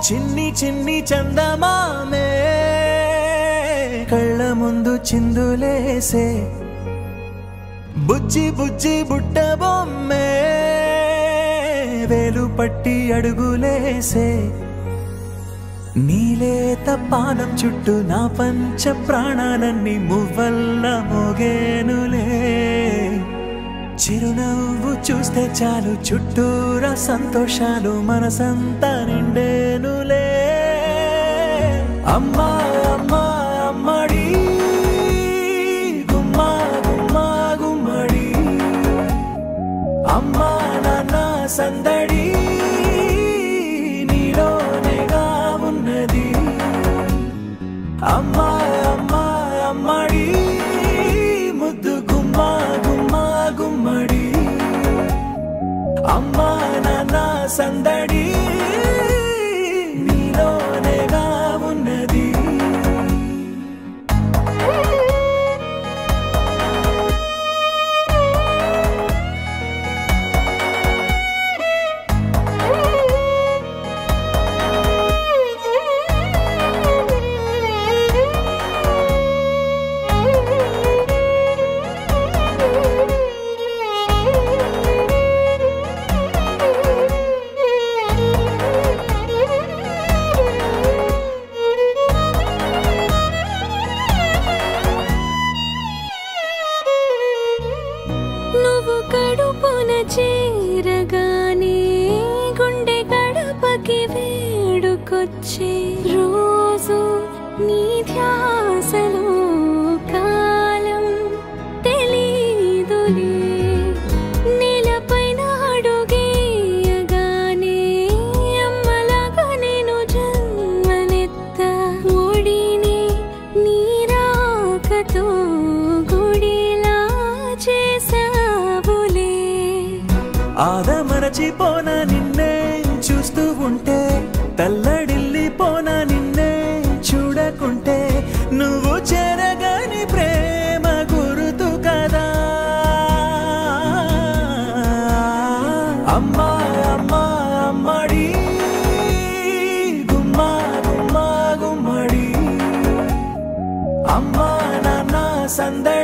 చిన్ని చిన్ని చందమామే కళ్ళ ముందు చిందులేసే బుజ్జి బుజ్జి బుట్ట బొమ్మే వేలు పట్టి అడుగులేసే నీలేత పానం చుట్టూ నా పంచ ప్రాణాలన్నీ మువ్వల్ల మోగేనులే చిరునవ్వు చూస్తే చాలు చుట్టూరా సంతోషాలు మనసంతా నిండేనులే అమ్మా అమ్మా అమ్మడి గుమ్మా గుమ్మా గుమ్మడి అమ్మా నాన్న సందడి నీలోనేగా ఉన్నది అమ్మా అమ్మా అమ్మడి ముద్దు గుమ్మా గుమ్మా గుమ్మడి అమ్మా నాన్న సందడి నీలోనేగా ఉన్నది నువ్వు కడుపున చేరగానే గుండె గడపకి వేడుకొచ్చే రోజు నీ ధ్యాసలో కాలం తెలీదులే నేలపైన అడుగేయగానే అమ్మలాగా నేను జన్మనెత్త ఒడిని నీ రాకతో గుడిలా చేసావులే ఆదమరచిపోనా నిన్నే చూస్తూ ఉంటే తల్లడిల్లిపోనా నిన్నే చూడకుంటే నువ్వు చెరగని ప్రేమ గురుతు కదా అమ్మా అమ్మా అమ్మడి గుమ్మా గుమ్మా గుమ్మడి అమ్మా నాన్న సందడి